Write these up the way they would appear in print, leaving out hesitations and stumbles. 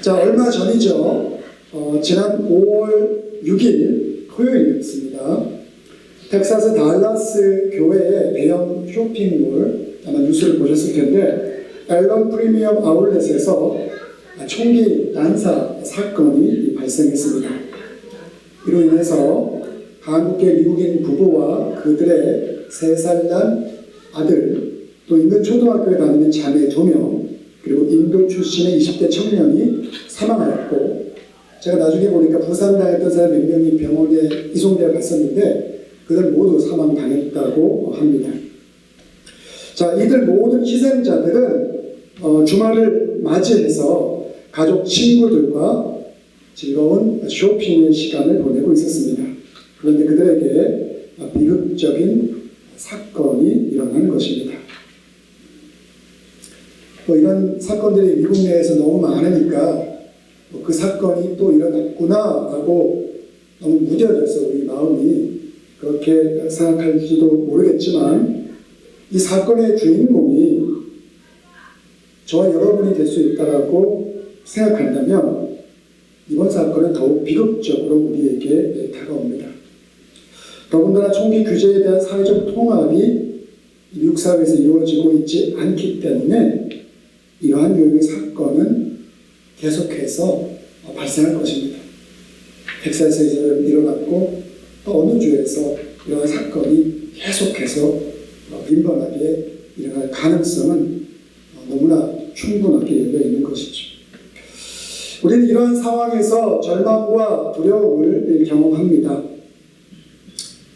자, 얼마 전이죠. 지난 5월 6일 토요일이었습니다. 텍사스 달라스 교회의 대형 쇼핑몰, 아마 뉴스를 보셨을 텐데 앨런 프리미엄 아울렛에서 총기 난사 사건이 발생했습니다. 이로 인해서 한국계 미국인 부부와 그들의 3살 난 아들, 또 인근 초등학교에 다니는 자매 2명, 그리고 인도 출신의 20대 청년이 사망하였고, 제가 나중에 보니까 부상당했던 사람 몇 명이 병원에 이송되어 갔었는데 그들 모두 사망당했다고 합니다. 자, 이들 모든 희생자들은 주말을 맞이해서 가족, 친구들과 즐거운 쇼핑의 시간을 보내고 있었습니다. 그런데 그들에게 비극적인 사건이 일어난 것입니다. 또 이런 사건들이 미국 내에서 너무 많으니까 그 사건이 또 일어났구나 라고 너무 무뎌져서 우리 마음이 그렇게 생각할지도 모르겠지만, 이 사건의 주인공이 저와 여러분이 될 수 있다고 생각한다면 이번 사건은 더욱 비극적으로 우리에게 다가옵니다. 더군다나 총기 규제에 대한 사회적 통합이 미국 사회에서 이루어지고 있지 않기 때문에 이러한 유형의 사건은 계속해서 발생할 것입니다. 텍사스에서 일어났고 또 어느 주에서 이러한 사건이 계속해서 빈번하게 일어날 가능성은 너무나 충분하게 열려 있는 것이죠. 우리는 이러한 상황에서 절망과 두려움을 경험합니다.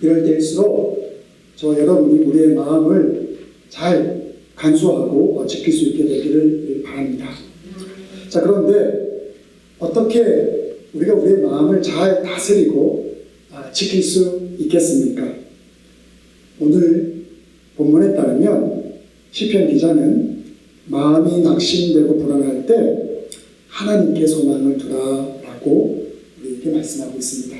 이럴 때일수록 저와 여러분이 우리의 마음을 잘 간수하고 지킬 수 있게 되기를 바랍니다. 자, 그런데 어떻게 우리가 우리의 마음을 잘 다스리고 지킬 수 있겠습니까? 오늘 본문에 따르면 시편 기자는 마음이 낙심되고 불안할 때 하나님께 소망을 두라라고 우리에게 말씀하고 있습니다.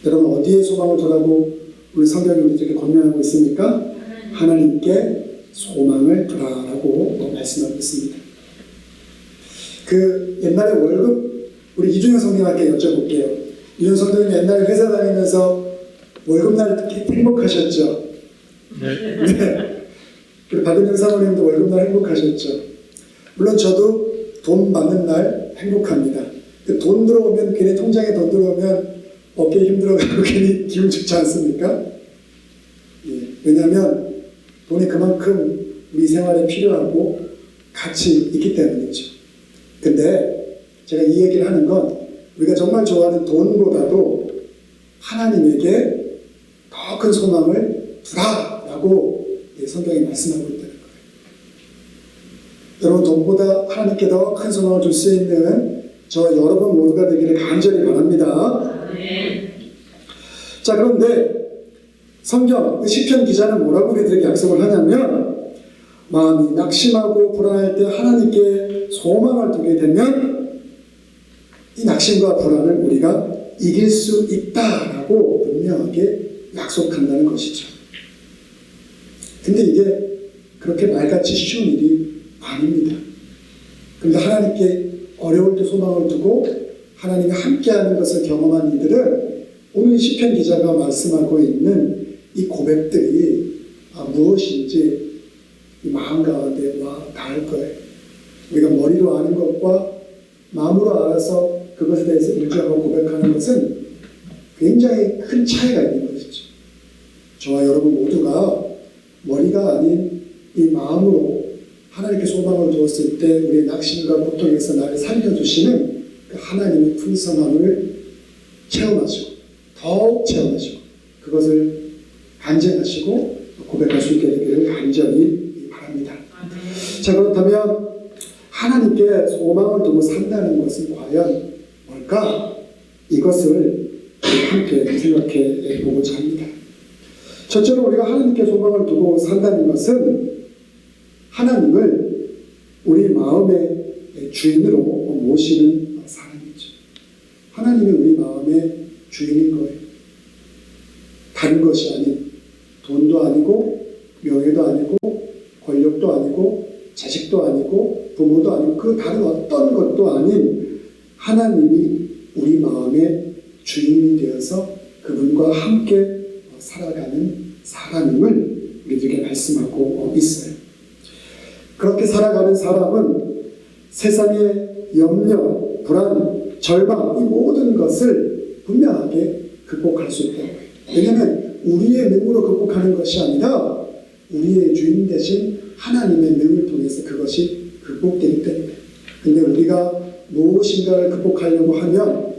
여러분, 어디에 소망을 두라고 우리 성경이 우리에게 권면하고 있습니까? 하나님께 소망을 두라라고 말씀하고 있습니다. 그 옛날에 월급, 우리 이준영 성님한테 여쭤볼게요. 이준영 성님이 옛날에 회사 다니면서 월급날 행복하셨죠? 네. 우리 박은영 사모님도 월급날 행복하셨죠? 물론 저도 돈 받는 날 행복합니다. 돈 들어오면, 괜히 통장에 돈 들어오면 어깨 힘들어가고 괜히 기분 좋지 않습니까? 예. 왜냐하면 돈이 그만큼 우리 생활에 필요하고 가치 있기 때문이죠. 근데 제가 이 얘기를 하는 건 우리가 정말 좋아하는 돈보다도 하나님에게 더 큰 소망을 두라라고 성경이 말씀하고 있다는 거예요. 여러분, 돈보다 하나님께 더 큰 소망을 줄 수 있는 저와 여러분 모두가 되기를 간절히 바랍니다. 자, 그런데 성경 시편 기자는 뭐라고 우리들에게 약속을 하냐면, 마음이 낙심하고 불안할 때 하나님께 소망을 두게 되면 이 낙심과 불안을 우리가 이길 수 있다라고 분명하게 약속한다는 것이죠. 근데 이게 그렇게 말같이 쉬운 일이 아닙니다. 그런데 하나님께 어려울 때 소망을 두고 하나님이 함께하는 것을 경험한 이들은 오늘 시편 기자가 말씀하고 있는 이 고백들이 무엇인지 이 마음 가운데 와 닿을 거예요. 우리가 머리로 아는 것과 마음으로 알아서 그것에 대해서 인정하고 고백하는 것은 굉장히 큰 차이가 있는 것이죠. 저와 여러분 모두가 머리가 아닌 이 마음으로 하나님께 소망을 두었을 때 우리의 낙심과 고통에서 나를 살려주시는 그 하나님의 풍성함을 체험하시고 더욱 체험하시고 그것을 간증하시고 고백할 수 있게 되기를 간절히 바랍니다. 자, 그렇다면 하나님께 소망을 두고 산다는 것은 과연 뭘까? 이것을 함께 생각해 보고자 합니다. 첫째로 우리가 하나님께 소망을 두고 산다는 것은 하나님을 우리 마음의 주인으로 모시는 사람이죠. 하나님이 우리 마음의 주인인 거예요. 다른 것이 아닌, 돈도 아니고 명예도 아니고 권력도 아니고 자식도 아니고 부모도 아니고 그 다른 어떤 것도 아닌 하나님이 우리 마음의 주인이 되어서 그분과 함께 살아가는 사람임을 우리들에게 말씀하고 있어요. 그렇게 살아가는 사람은 세상의 염려, 불안, 절망 이 모든 것을 분명하게 극복할 수 있다고 해요. 왜냐하면 우리의 능으로 극복하는 것이 아니라 우리의 주인 되신 하나님의 능을 통해서 그것이 극복되기 때문에. 근데 우리가 무엇인가를 극복하려고 하면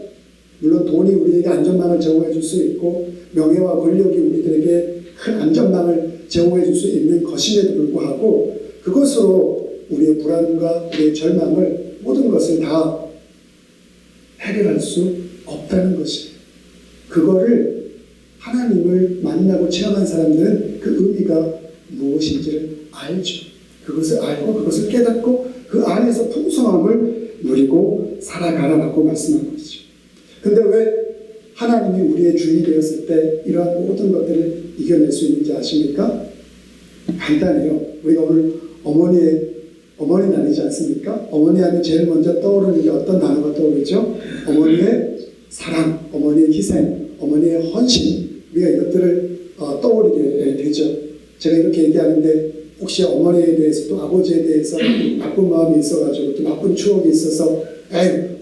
물론 돈이 우리에게 안전망을 제공해 줄 수 있고 명예와 권력이 우리들에게 큰 안전망을 제공해 줄 수 있는 것임에도 불구하고 그것으로 우리의 불안과 우리의 절망을 모든 것을 다 해결할 수 없다는 것이에요. 그거를 하나님을 만나고 체험한 사람들은 그 의미가 무엇인지를 알죠. 그것을 알고 그것을 깨닫고 그 안에서 풍성함을 누리고 살아가라라고 말씀하는 것이죠. 근데 왜 하나님이 우리의 주인이 되었을 때 이러한 모든 것들을 이겨낼 수 있는지 아십니까? 간단해요. 우리가 오늘 어머니 날이지 않습니까? 어머니 하면 제일 먼저 떠오르는 게 어떤 단어가 떠오르죠? 어머니의 사랑, 어머니의 희생, 어머니의 헌신. 우리가 이것들을 떠오르게 되죠. 제가 이렇게 얘기하는데 혹시 어머니에 대해서 또 아버지에 대해서 나쁜 마음이 있어가지고 또 나쁜 추억이 있어서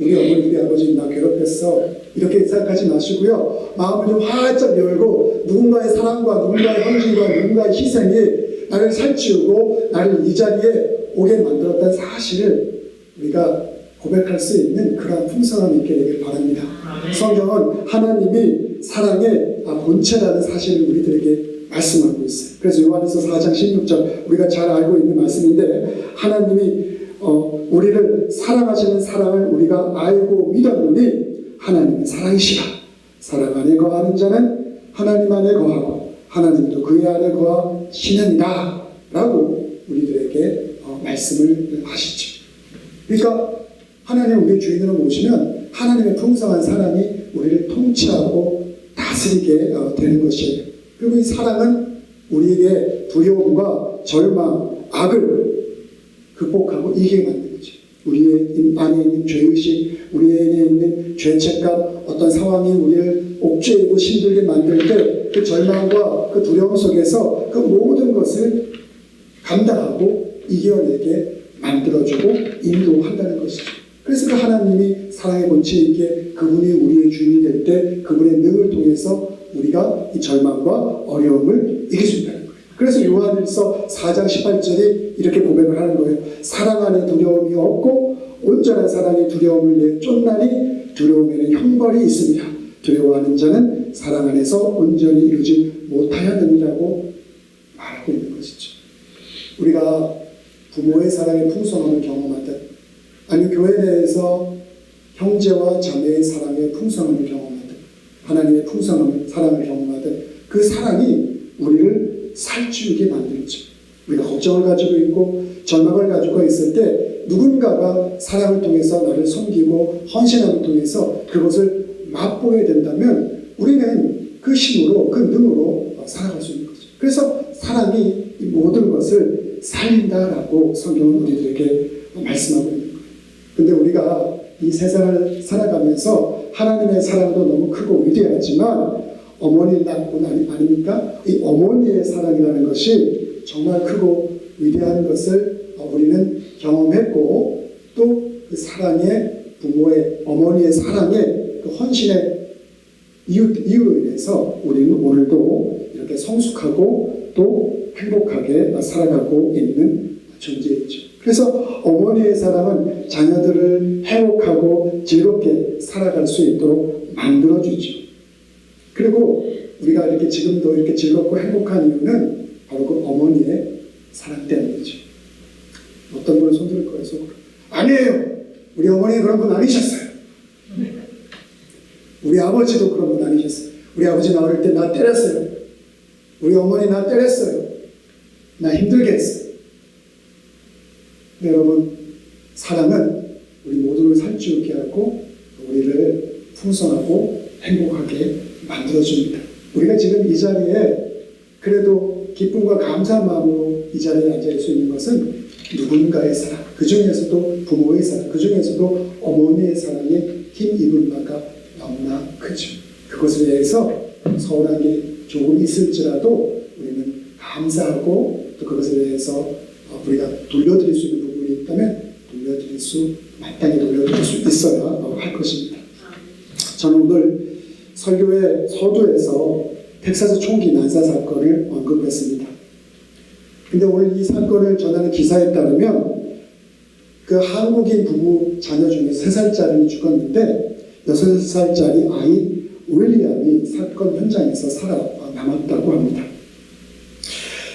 우리 어머니 우리 아버지 나 괴롭혔어 이렇게 생각하지 마시고요. 마음을 좀 활짝 열고 누군가의 사랑과 누군가의 헌신과 누군가의 희생이 나를 살찌우고 나를 이 자리에 오게 만들었다는 사실을 우리가 고백할 수 있는 그런 풍성함이 있게 되길 바랍니다. 성경은 하나님이 사랑의 본체라는 사실을 우리들에게 말씀하고 있어요. 그래서 요한일서 4장 16절 우리가 잘 알고 있는 말씀인데 하나님이 우리를 사랑하시는 사랑을 우리가 알고 믿었노니 하나님은 사랑이시라. 사랑 안에 거하는 자는 하나님 안에 거하고 하나님도 그의 안에 거하시느니라 라고 우리들에게 말씀을 하시죠. 그러니까 하나님 우리의 주인으로 모시면 하나님의 풍성한 사랑이 우리를 통치하고 다스리게 되는 것이에요. 그리고 이 사랑은 우리에게 두려움과 절망, 악을 극복하고 이기게 만드는 거죠. 우리의 안에 있는 죄의식, 우리 안에 있는 죄책감, 어떤 상황이 우리를 옥죄이고 힘들게 만들 때 그 절망과 그 두려움 속에서 그 모든 것을 감당하고 이겨내게 만들어주고 인도한다는 것이죠. 그래서 그 하나님이 사랑의 본체이기에 그분이 우리의 주인이 될 때 그분의 능을 통해서 우리가 이 절망과 어려움을 이길 수 있다는 거예요. 그래서 요한일서 4장 18절이 이렇게 고백을 하는 거예요. 사랑 안에 두려움이 없고 온전한 사랑이 두려움을 내쫓나니 두려움에는 형벌이 있습니다. 두려워하는 자는 사랑 안에서 온전히 이루지 못하였느니라고 말하고 있는 것이죠. 우리가 부모의 사랑의 풍성함을 경험하듯 아니면 교회 내에서 형제와 자매의 사랑의 풍성함을 경험하듯 하나님의 풍성함을 사랑을 경험하듯 그 사랑이 우리를 살찌우게 만들죠. 우리가 걱정을 가지고 있고 절망을 가지고 있을 때 누군가가 사랑을 통해서 나를 섬기고 헌신함을 통해서 그것을 맛보게 된다면 우리는 그 힘으로 그 능으로 살아갈 수 있는 거죠. 그래서 사랑이 이 모든 것을 살린다라고 성경은 우리들에게 말씀하고 있는 거예요. 근데 우리가 이 세상을 살아가면서 하나님의 사랑도 너무 크고 위대하지만 어머니 낳은 아닙니까? 이 어머니의 사랑이라는 것이 정말 크고 위대한 것을 우리는 경험했고 또 그 사랑의 부모의 어머니의 사랑의 그 헌신의 이유로 인해서 우리는 오늘도 이렇게 성숙하고 또 행복하게 살아가고 있는 존재이죠. 그래서 어머니의 사랑은 자녀들을 행복하고 즐겁게 살아갈 수 있도록 만들어주죠. 그리고 우리가 이렇게 지금도 이렇게 즐겁고 행복한 이유는 바로 그 어머니의 사랑 때문이죠. 어떤 분은 손들을 거예요, 속으로. 아니에요. 우리 어머니는 그런 분 아니셨어요. 우리 아버지도 그런 분 아니셨어요. 우리 아버지 나 어릴 때 나 때렸어요. 우리 어머니 나 때렸어요. 나 힘들게 했어요. 여러분, 사랑은 우리 모두를 살찌우게 하고 우리를 풍성하고 행복하게 만들어줍니다. 우리가 지금 이 자리에 그래도 기쁨과 감사한 마음으로 이 자리에 앉아 있을 수 있는 것은 누군가의 사랑, 그 중에서도 부모의 사랑, 그 중에서도 어머니의 사랑에 힘입은 바가 너무나 크죠. 그것에 대해서 서운하게 조금 있을지라도 우리는 감사하고 또 그것에 대해서 우리가 돌려드릴 수 있는 부분이 있다면 마땅히 돌려드릴 수 있어야 할 것입니다. 저는 오늘 설교의 서두에서 텍사스 총기 난사 사건을 언급했습니다. 근데 오늘 이 사건을 전하는 기사에 따르면 그 한국인 부부 자녀 중에 3살짜리 죽었는데 6살짜리 아이 윌리엄이 사건 현장에서 살아남았다고 합니다.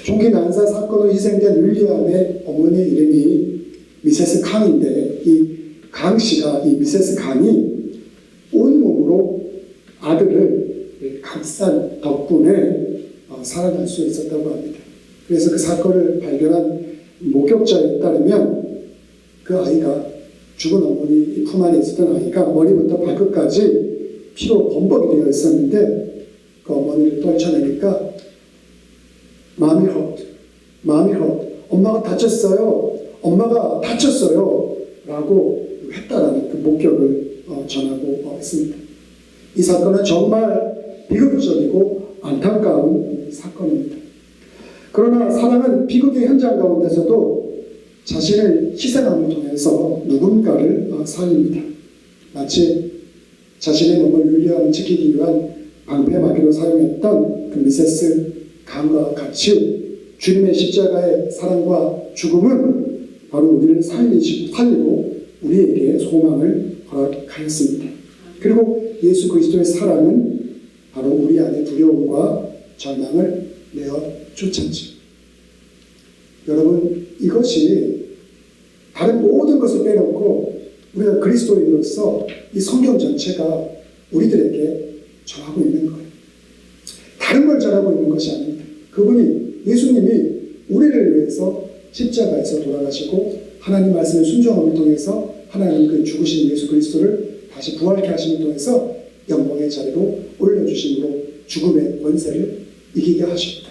총기 난사 사건으로 희생된 윌리엄의 어머니 이름이 미세스 강인데 이 강 씨가 이 미세스 강이 온몸으로 아들을 감싼 덕분에 살아날 수 있었다고 합니다. 그래서 그 사건을 발견한 목격자에 따르면 그 아이가 죽은 어머니 품 안에 있었던 아이가 머리부터 발끝까지 피로 범벅이 되어 있었는데 그 어머니를 떨쳐내니까 마음이 hurt. 엄마가 다쳤어요. 라고 했다라는 그 목격을 전하고 있습니다. 이 사건은 정말 비극적이고 안타까운 사건입니다. 그러나 사랑은 비극의 현장 가운데서도 자신을 희생함을 통해서 누군가를 살립니다. 마치 자신의 몸을 윌리엄을 지키기 위한 방패막이로 사용했던 그 미세스 강과 같이 주님의 십자가의 사랑과 죽음은 바로 우리를 살리고 우리에게 소망을 허락하였습니다. 그리고 예수 그리스도의 사랑은 바로 우리 안에 두려움과 절망을 내어 쫓았지. 여러분, 이것이 다른 모든 것을 빼놓고 우리가 그리스도인으로서 이 성경 전체가 우리들에게 전하고 있는 거예요. 다른 걸 전하고 있는 것이 아닙니다. 그분이 예수님이 우리를 위해서 십자가에서 돌아가시고 하나님 말씀의 순종함을 통해서 하나님 그 죽으신 예수 그리스도를 다시 부활케 하심을 통해서 영광의 자리로 올려주심으로 죽음의 권세를 이기게 하십니다.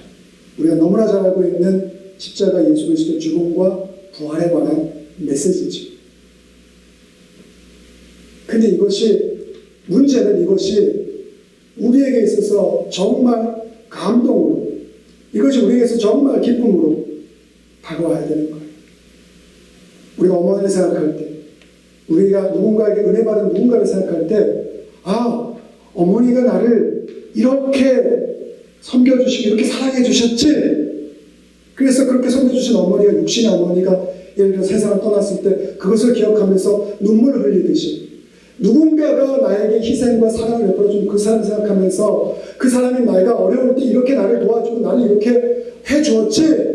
우리가 너무나 잘 알고 있는 십자가 예수 그리스도의 죽음과 부활에 관한 메시지죠. 근데 문제는 이것이 우리에게 있어서 정말 감동으로, 이것이 우리에게 있어서 정말 기쁨으로 다가와야 되는 거예요. 우리가 어머니를 생각할 때, 우리가 누군가에게 은혜 받은 누군가를 생각할 때, 어머니가 나를 이렇게 섬겨주시고 이렇게 사랑해 주셨지. 그래서 그렇게 섬겨주신 어머니가, 육신의 어머니가 예를 들어 세상을 떠났을 때 그것을 기억하면서 눈물을 흘리듯이 누군가가 나에게 희생과 사랑을 베풀어준 그 사람을 생각하면서 그 사람이 내가 어려울 때 이렇게 나를 도와주고 나를 이렇게 해주었지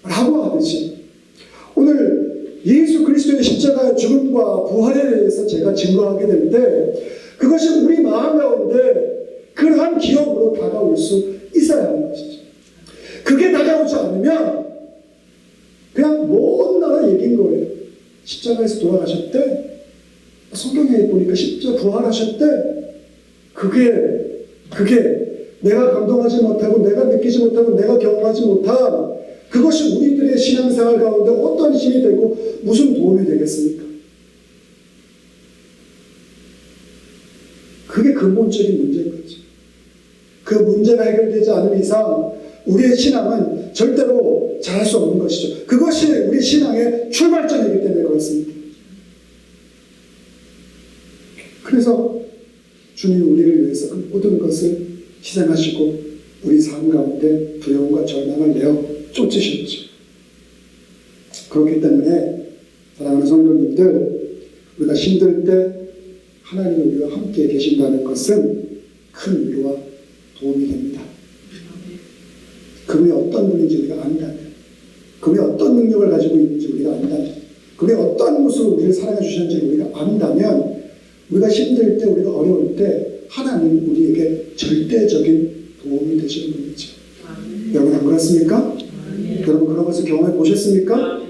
라고 하듯이 오늘 예수 그리스도의 십자가의 죽음과 부활에 대해서 제가 증거하게 될 때 그것이 우리 마음 가운데 그러한 기억으로 다가올 수 있어야 하는 것이죠. 그게 다가오지 않으면 그냥 먼 나라 얘기인 거예요. 십자가에서 돌아가셨대. 성경에 보니까 십자가 부활하셨대. 그게 내가 감동하지 못하고 내가 느끼지 못하고 내가 경험하지 못한 그것이 우리들의 신앙생활 가운데 어떤 힘이 되고 무슨 도움이 되겠습니까? 그게 근본적인 문제인 거죠. 그 문제가 해결되지 않는 이상 우리의 신앙은 절대로 잘할 수 없는 것이죠. 그것이 우리 신앙의 출발점이기 때문에 그렇습니다. 그래서 주님 우리를 위해서 그 모든 것을 희생하시고 우리 삶 가운데 두려움과 절망을 내어 쫓으셨죠. 그렇기 때문에 사랑하는 성도님들, 우리가 힘들 때 하나님이 우리와 함께 계신다는 것은 큰 위로와 도움이 됩니다. 그분이 어떤 분인지 우리가 안다면, 그분이 어떤 능력을 가지고 있는지 우리가 안다면, 그분이 어떤 모습으로 우리를 사랑해 주셨는지 우리가 안다면, 우리가 힘들 때, 우리가 어려울 때 하나님 우리에게 절대적인 도움이 되시는 분이죠. 여러분 안 그렇습니까? 여러분 그런 것을 경험해 보셨습니까?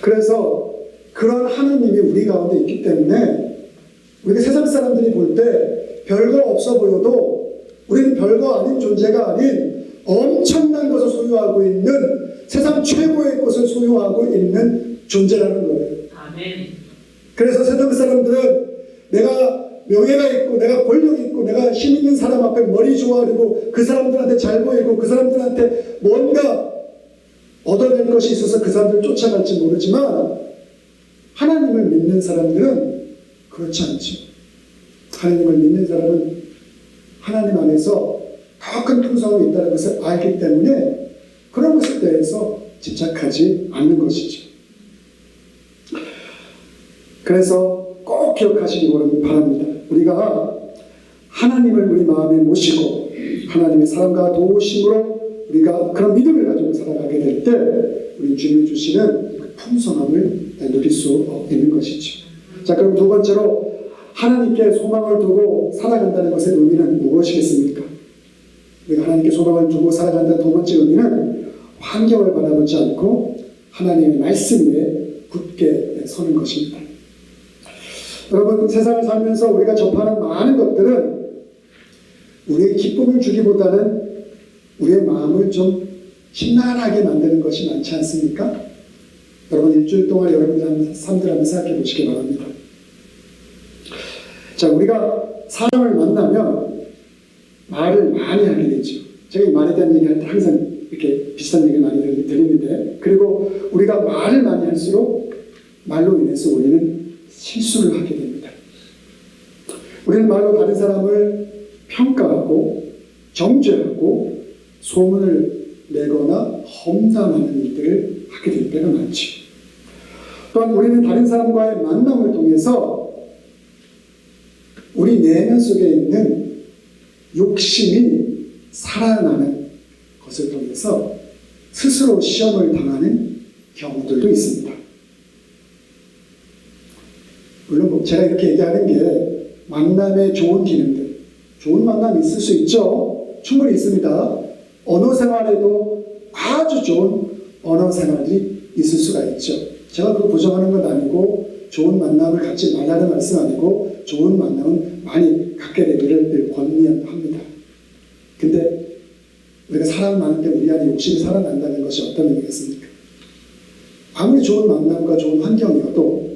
그래서 그런 하나님이 우리 가운데 있기 때문에 우리가 세상 사람들이 볼 때 별거 없어 보여도 우리는 별거 아닌 존재가 아닌 엄청난 것을 소유하고 있는 세상 최고의 것을 소유하고 있는 존재라는 거예요. 아멘. 그래서 세상 사람들은 내가 명예가 있고 내가 권력이 있고 내가 힘 있는 사람 앞에 머리 조아리고 그 사람들한테 잘 보이고 그 사람들한테 뭔가 얻어낼 것이 있어서 그 사람들을 쫓아갈지 모르지만 하나님을 믿는 사람들은 그렇지 않죠. 하나님을 믿는 사람은 하나님 안에서 더 큰 풍성함이 있다는 것을 알기 때문에 그런 것에 대해서 집착하지 않는 것이죠. 그래서 꼭 기억하시기 바랍니다. 우리가 하나님을 우리 마음에 모시고 하나님의 사랑과 도우심으로 우리가 그런 믿음을 가지고 살아가게 될 때 우리 주님이 주시는 풍성함을 누릴 수 있는 것이죠. 자, 그럼 두 번째로 하나님께 소망을 두고 살아간다는 것의 의미는 무엇이겠습니까? 우리가 하나님께 소망을 두고 살아간다는 두 번째 의미는 환경을 바라보지 않고 하나님의 말씀 위에 굳게 서는 것입니다. 여러분, 세상을 살면서 우리가 접하는 많은 것들은 우리의 기쁨을 주기보다는 우리의 마음을 좀 심란하게 만드는 것이 많지 않습니까? 여러분, 일주일 동안 여러분들 삶들 한번 생각해 보시기 바랍니다. 자, 우리가 사람을 만나면 말을 많이 하게 되죠. 제가 이 말에 대한 얘기할 때 항상 이렇게 비슷한 얘기를 많이 드리는데, 그리고 우리가 말을 많이 할수록 말로 인해서 우리는 실수를 하게 됩니다. 우리는 말로 다른 사람을 평가하고 정죄하고 소문을 내거나 험담하는 일들을 하게 될 때가 많죠. 또한 우리는 다른 사람과의 만남을 통해서 우리 내면 속에 있는 욕심이 살아나는 것을 통해서 스스로 시험을 당하는 경우들도 있습니다. 물론 제가 이렇게 얘기하는 게 만남의 좋은 기능들, 좋은 만남이 있을 수 있죠. 충분히 있습니다. 언어 생활에도 아주 좋은 언어 생활들이 있을 수가 있죠. 제가 그거 부정하는 건 아니고 좋은 만남을 갖지 말라는 말씀 아니고 좋은 만남은 많이 갖게 되기를 권유합니다. 근데 우리가 사람 많은데 우리 안에 욕심이 살아난다는 것이 어떤 의미겠습니까? 아무리 좋은 만남과 좋은 환경이어도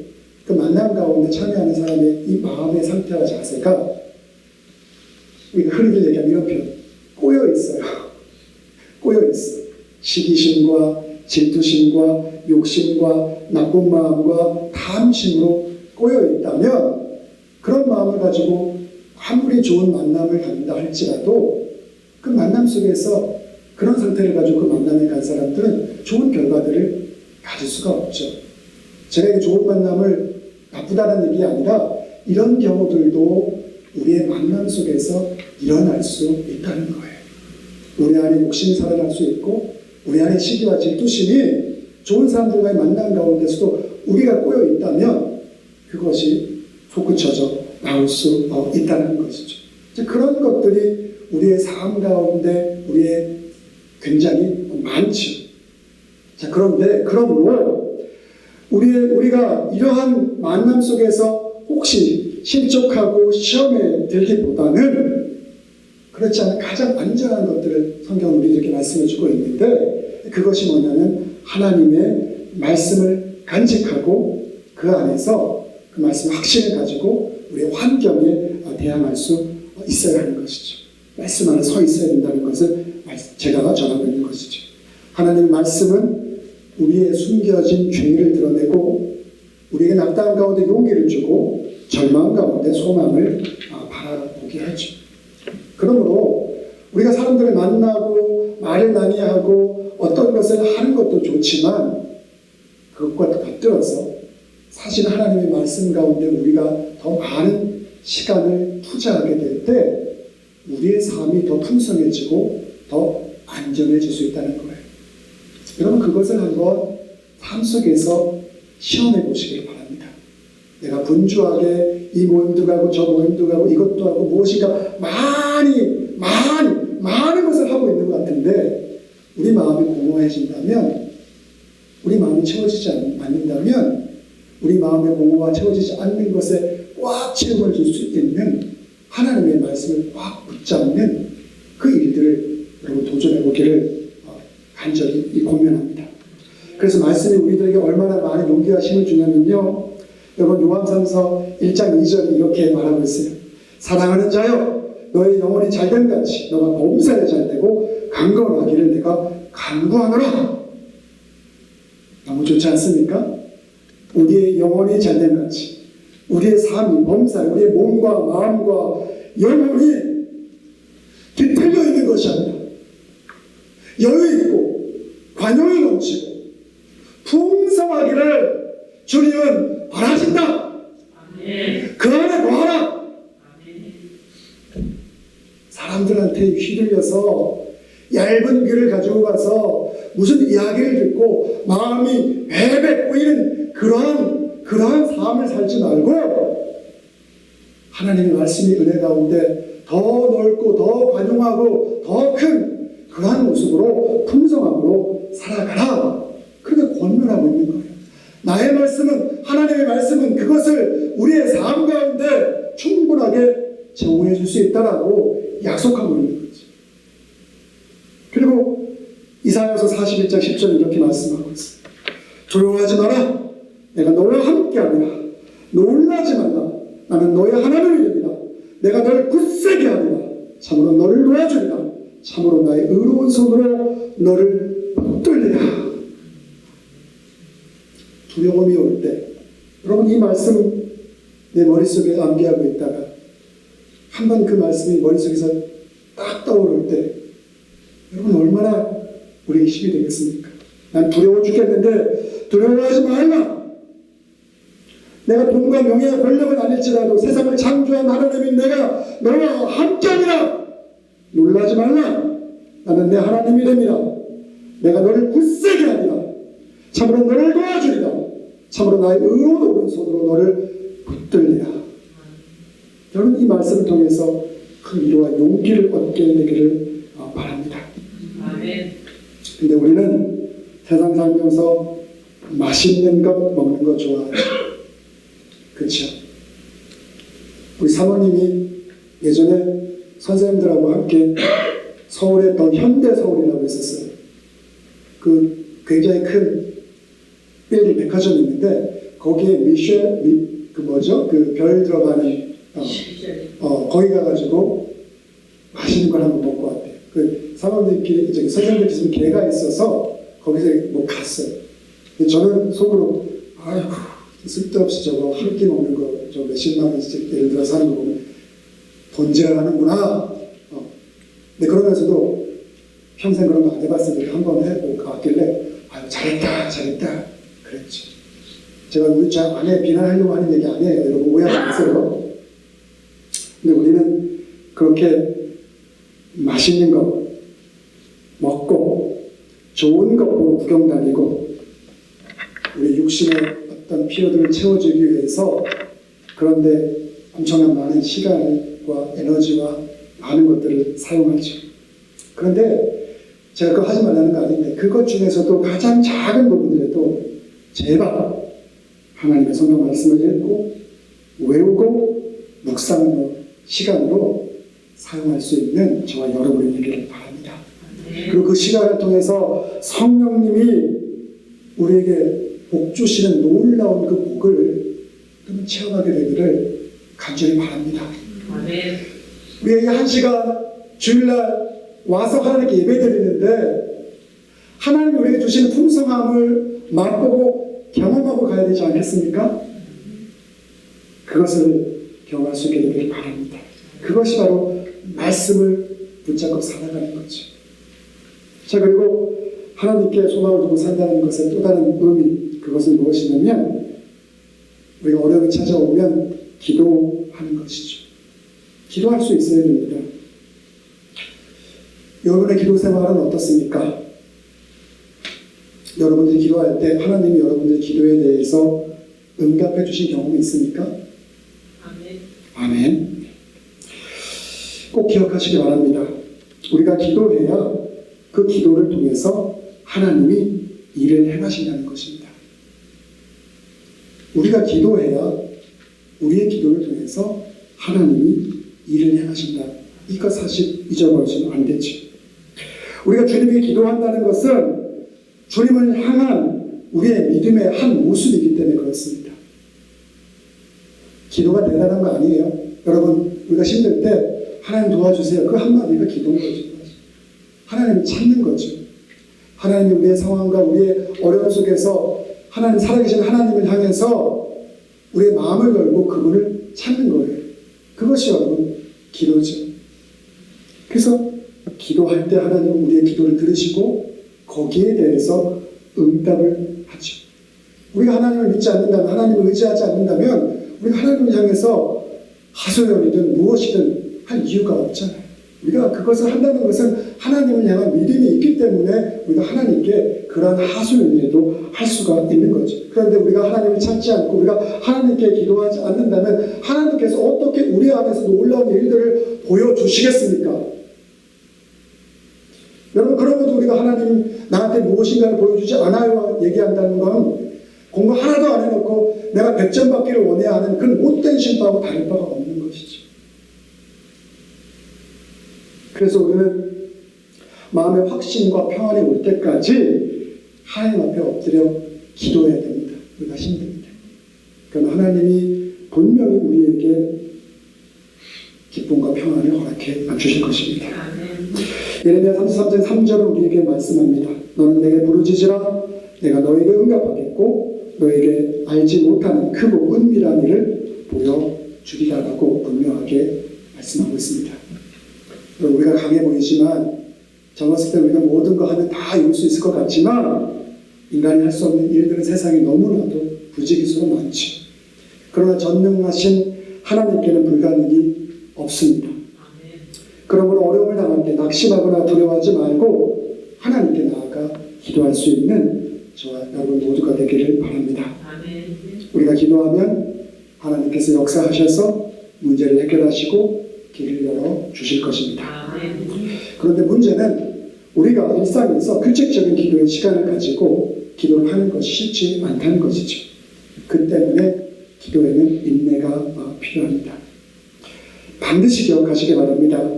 그 만남 가운데 참여하는 사람의 이 마음의 상태와 자세가 우리가 흔히들 얘기하는 이런 표현, 꼬여 있어요. 꼬여 있어. 시기심과 질투심과 욕심과 나쁜 마음과 탐심으로 꼬여 있다면 그런 마음을 가지고 아무리 좋은 만남을 갖는다 할지라도 그 만남 속에서 그런 상태를 가지고 그 만남에 간 사람들은 좋은 결과들을 가질 수가 없죠. 제가 이게 좋은 만남을 나쁘다는 얘기 아니라 이런 경우들도 우리의 만남 속에서 일어날 수 있다는 거예요. 우리 안에 욕심이 살아날 수 있고 우리 안에 시기와 질투심이 좋은 사람들과의 만남 가운데서도 우리가 꼬여 있다면 그것이 솟구쳐져 나올 수 있다는 것이죠. 그런 것들이 우리의 삶 가운데 우리의 굉장히 많죠. 자, 그러므로 우리가 이러한 만남 속에서 혹시 실족하고 시험에 들기보다는 그렇지 않은 가장 안전한 것들을 성경은 우리에게 말씀해주고 있는데 그것이 뭐냐면 하나님의 말씀을 간직하고 그 안에서 그 말씀의 확신을 가지고 우리의 환경에 대항할 수 있어야 하는 것이죠. 말씀 안에 서 있어야 된다는 것을 제가 전하고 있는 것이죠. 하나님의 말씀은 우리의 숨겨진 죄를 드러내고 우리에게 낙담 가운데 용기를 주고 절망 가운데 소망을 바라보게 하죠. 그러므로 우리가 사람들을 만나고 말을 많이 하고 어떤 것을 하는 것도 좋지만 그것과 곁들여서 사실 하나님의 말씀 가운데 우리가 더 많은 시간을 투자하게 될 때 우리의 삶이 더 풍성해지고 더 안전해질 수 있다는 거예요. 여러분 그것을 한번 삶 속에서 시험해 보시길 바랍니다. 내가 분주하게 이 모임도 가고 저 모임도 가고 이것도 하고 무엇인가 많은 것을 하고 있는 것 같은데 우리 마음이 공허해진다면 우리 마음이 채워지지 않는다면 우리 마음의 공허가 채워지지 않는 것에 꽉 채움을 줄 수 있는 하나님의 말씀을 꽉 붙잡는 그 일들을 여러분 도전해 보기를 간절히 권면합니다. 그래서 말씀이 우리들에게 얼마나 많은 용기와 힘을 주냐면요, 여러분 요한삼서 1장 2절이 이렇게 말하고 있어요. 사랑하는 자여, 너의 영혼이 잘된 같이 너가 범사에 잘되고 강건하기를 내가 간구하노라. 너무 좋지 않습니까? 우리의 영혼이 잘된 같이, 우리의 삶이 범사에, 우리의 몸과 마음과 영혼이 뒤틀려 있는 것이 아니라 여유 있고 관용이 넘치고 풍성하기를 주님은 바라신다. 그 안에 거하라. 사람들한테 휘둘려서 얇은 귀를 가지고 가서 무슨 이야기를 듣고 마음이 베베 꼬이는 그러한 삶을 살지 말고 하나님의 말씀이 은혜 가운데 더 넓고 더 관용하고 더 큰 그러한 모습으로 풍성함으로 살아가라. 그렇게 권면하고 있는 거예요. 나의 말씀은, 하나님의 말씀은 그것을 우리의 삶 가운데 충분하게 제공해 줄 수 있다라고 약속하고 있는 거죠. 그리고 이사야서 41장 10절 이렇게 말씀하고 있어요. 조용하지 마라. 내가 너와 함께하리라. 놀라지 말라. 나는 너의 하나님이니라. 내가 너를 굳세게 하리라. 참으로 너를 도와주리라. 참으로 나의 의로운 손으로 너를 붙들리라. 두려움이 올 때, 여러분 이 말씀 내 머릿속에 암기하고 있다가 한번 그 말씀이 머릿속에서 딱 떠오를 때 여러분 얼마나 우리에게 힘이 되겠습니까? 난 두려워 죽겠는데 두려워하지 말라. 내가 돈과 명예와 권력을 아닐지라도 세상을 창조한 하나님인 내가 너와 함께하리라. 놀라지 말라. 나는 내 하나님이 됩니다. 내가 너를 굳세게 하리라. 참으로 너를 도와주리라. 참으로 나의 의로운 오른손으로 너를 붙들리라. 여러분 이 말씀을 통해서 큰 위로와 용기를 얻게 되기를 바랍니다. 근데 우리는 세상 살면서 맛있는 것 먹는 거 좋아하죠. 그렇죠? 우리 사모님이 예전에 선생님들하고 함께 서울에 더 현대서울이라고 있었어요. 그 굉장히 큰 빌딩 백화점이 있는데 거기에 그 별 들어가는 거기 가가지고 맛있는 걸 한번 먹고 왔대요. 그 사모님들끼리 선생님들끼리 개가 있어서 거기서 뭐 갔어요. 근데 저는 속으로 아이고 쓸데없이 저거 한 끼 먹는 거 저 몇십만 원씩 예를 들어 사는 거 보면 돈질을 하는구나. 근데 그러면서도 평생 그런 거 안 해봤으니까 한번 해보고 왔길래 아유 잘했다 그랬죠. 제가 우리 아내 비난하려고 하는 얘기 아니에요. 여러분 오해하지 마세요. 근데 우리는 그렇게 맛있는 거 먹고 좋은 거 보고 구경 다니고 우리 육신의 어떤 필요들을 채워주기 위해서 그런데 엄청난 많은 시간과 에너지와 많은 것들을 사용하죠. 그런데 제가 그거 하지 말라는 거 아닌데 그것 중에서도 가장 작은 부분이라도 제발 하나님의 성경 말씀을 읽고 외우고 묵상하는 시간으로 사용할 수 있는 저와 여러분이 되기를 바랍니다. 그리고 그 시간을 통해서 성령님이 우리에게 복 주시는 놀라운 그 복을 체험하게 되기를 간절히 바랍니다. 우리가 이 한 시간 주일날 와서 하나님께 예배드리는데 하나님이 우리에게 주시는 풍성함을 맛보고 경험하고 가야 되지 않겠습니까? 그것을 경험할 수 있게 되기를 바랍니다. 그것이 바로 말씀을 붙잡고 살아가는 거죠. 자, 그리고 하나님께 소망을 두고 산다는 것의 또 다른 의미, 그것은 무엇이냐면 우리가 어려움이 찾아오면 기도하는 것이죠. 기도할 수 있어야 됩니다. 여러분의 기도 생활은 어떻습니까? 여러분들이 기도할 때 하나님이 여러분들의 기도에 대해서 응답해 주신 경험이 있습니까? 아멘. 아멘. 꼭 기억하시기 바랍니다. 우리가 기도해야 그 기도를 통해서 하나님이 일을 행하신다는 것입니다. 우리가 기도해야 우리의 기도를 통해서 하나님이 일을 행하신다. 이거 사실 잊어버리시면 안 되죠. 우리가 주님께 기도한다는 것은 주님을 향한 우리의 믿음의 한 모습이기 때문에 그렇습니다. 기도가 대단한 거 아니에요. 여러분, 우리가 힘들 때 하나님 도와주세요. 그 한마디가 기도인 거죠. 하나님을 찾는 거죠. 하나님이 우리의 상황과 우리의 어려움 속에서 하나님, 살아계신 하나님을 향해서 우리의 마음을 열고 그분을 찾는 거예요. 그것이 여러분 기도죠. 그래서 기도할 때 하나님은 우리의 기도를 들으시고 거기에 대해서 응답을 하죠. 우리가 하나님을 믿지 않는다면, 하나님을 의지하지 않는다면 우리가 하나님을 향해서 하소연이든 무엇이든 할 이유가 없잖아요. 우리가 그것을 한다는 것은 하나님을 향한 믿음이 있기 때문에 우리가 하나님께 그러한 하소연이라도 할 수가 있는 거죠. 그런데 우리가 하나님을 찾지 않고 우리가 하나님께 기도하지 않는다면 하나님께서 어떻게 우리 안에서 놀라운 일들을 보여주시겠습니까? 여러분, 그러면도 우리가 하나님 나한테 무엇인가를 보여주지 않아요 얘기한다는 건 공부 하나도 안 해놓고 내가 100점 받기를 원해야 하는 그런 못된 신바하고 다를 바가 없는 것이죠. 그래서 우리는 마음의 확신과 평안이 올 때까지 하나님 앞에 엎드려 기도해야 됩니다. 우리가 힘들 때. 그럼 하나님이 분명히 우리에게 기쁨과 평안을 허락해 주실 것입니다. 예레미야 33장 3절은 우리에게 말씀합니다. 너는 내게 부르짖으라. 내가 너에게 응답하겠고 너에게 알지 못하는 크고 은밀한 일을 보여주리라라고 분명하게 말씀하고 있습니다. 우리가 강해 보이지만 젊었을 때 우리가 모든 거 하면 다 이룰 수 있을 것 같지만 인간이 할 수 없는 일들은 세상에 너무나도 부지기수로 많죠. 그러나 전능하신 하나님께는 불가능이 없습니다. 그러므로 어려움을 당할 때 낙심하거나 두려워하지 말고 하나님께 나아가 기도할 수 있는 저와 여러분 모두가 되기를 바랍니다. 우리가 기도하면 하나님께서 역사하셔서 문제를 해결하시고 길을 열어 주실 것입니다. 그런데 문제는 우리가 일상에서 규칙적인 기도의 시간을 가지고 기도를 하는 것이 쉽지 않다는 것이죠. 그 때문에 기도에는 인내가 필요합니다. 반드시 기억하시기 바랍니다.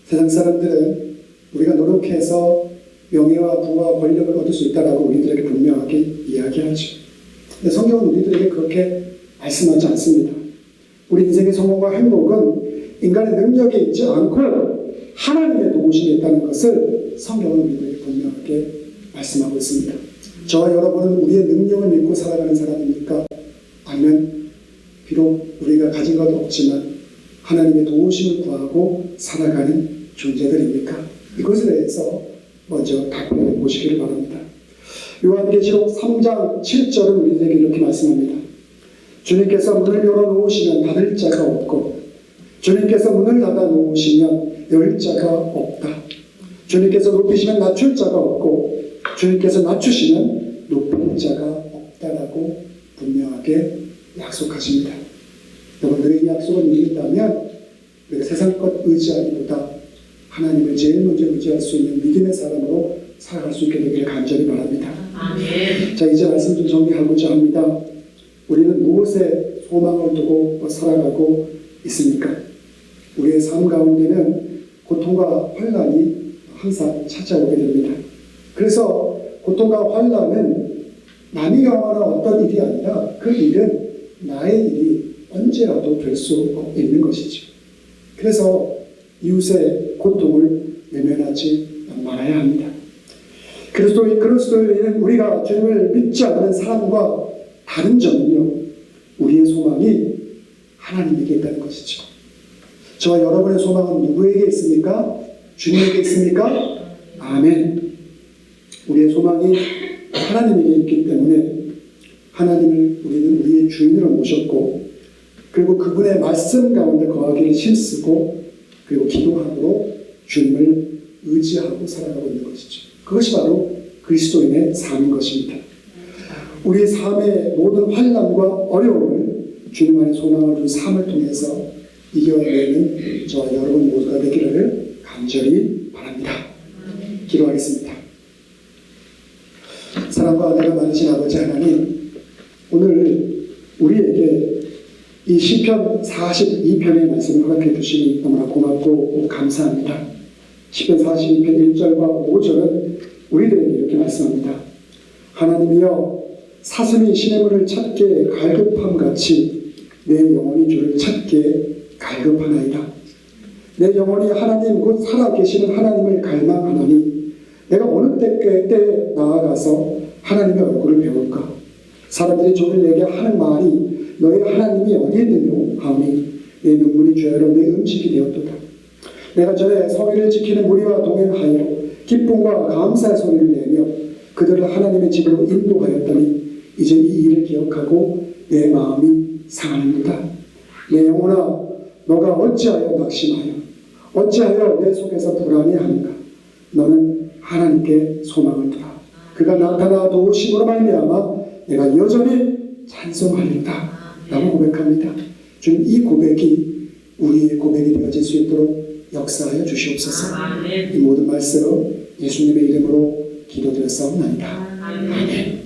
세상 사람들은 우리가 노력해서 명예와 부와 권력을 얻을 수 있다라고 우리들에게 분명하게 이야기하죠. 근데 성경은 우리들에게 그렇게 말씀하지 않습니다. 우리 인생의 성공과 행복은 인간의 능력에 있지 않고 하나님의 도우심이 있다는 것을 성경은 우리들에게 분명하게 말씀하고 있습니다. 저와 여러분은 우리의 능력을 믿고 살아가는 사람입니까? 아니면 비록 우리가 가진 것 없지만 하나님의 도우심을 구하고 살아가는 존재들입니까? 이것에 대해서 먼저 답변해 보시기를 바랍니다. 요한계시록 3장 7절은 우리들에게 이렇게 말씀합니다. 주님께서 문을 열어놓으시면 닫을 자가 없고 주님께서 문을 닫아놓으시면 열 자가 없다. 주님께서 높이시면 낮출 자가 없고 주님께서 낮추시면 높일 자가 없다라고 분명하게 약속하십니다. 여러분, 너희 약속을 믿는다면 우리가 세상 것 의지하기보다 하나님을 제일 먼저 의지할 수 있는 믿음의 사람으로 살아갈 수 있게 되기를 간절히 바랍니다. 아멘. 자, 이제 말씀 좀 정리하고자 합니다. 우리는 무엇에 소망을 두고 살아가고 있습니까? 우리의 삶 가운데는 고통과 환난이 항상 찾아오게 됩니다. 그래서 고통과 환난은 남이 경험하는 어떤 일이 아니라 그 일은 나의 일이 언제라도 될 수 있는 것이죠. 그래서 이웃의 고통을 외면하지 말아야 합니다. 그리스도인은 우리가 주님을 믿지 않는 사람과 다른 점은요, 우리의 소망이 하나님에게 있다는 것이죠. 저와 여러분의 소망은 누구에게 있습니까? 주님에게 있습니까? 아멘. 우리의 소망이 하나님에게 있기 때문에 하나님을 우리는 우리의 주인으로 모셨고, 그리고 그분의 말씀 가운데 거하기를 힘쓰고, 그리고 기도함으로 주님을 의지하고 살아가고 있는 것이죠. 그것이 바로 그리스도인의 삶인 것입니다. 우리의 삶의 모든 환난과 어려움을 주님 안에 소망을 둔 삶을 통해서 이겨내는 저와 여러분 모두가 되기를 간절히 바랍니다. 기도하겠습니다. 사랑과 은혜가 많으신 아버지 하나님, 오늘 우리에게 이 시편 42편의 말씀을 허락해 주시니 너무나 고맙고 감사합니다. 시편 42편 1절과 5절은 우리들에게 이렇게 말씀합니다. 하나님이여 사슴이 시냇물을 찾게 갈급함같이 내 영혼이 주를 찾게 갈급하나이다. 내 영혼이 하나님 곧 살아계시는 하나님을 갈망하나니 내가 어느 때에 나아가서 하나님의 얼굴을 배울까? 사람들이 종일 내게 하는 말이 너희 하나님이 어디 있느뇨 하오니 내 눈물이 주야로 내 음식이 되었도다. 내가 전에 성회를 지키는 무리와 동행하여 기쁨과 감사의 소리를 내며 그들을 하나님의 집으로 인도하였더니 이제 이 일을 기억하고 내 마음이 상하는도다. 내 영혼아 너가 어찌하여 낙심하여 어찌하여 내 속에서 불안해하는가? 너는 하나님께 소망을 두라. 그가 나타나 도우심으로 말미암아 내가 여전히 찬송하리로다 라고 고백합니다. 주님 이 고백이 우리의 고백이 되어질 수 있도록 역사하여 주시옵소서. 이 모든 말씀 예수님의 이름으로 기도드렸사옵나이다. 아멘.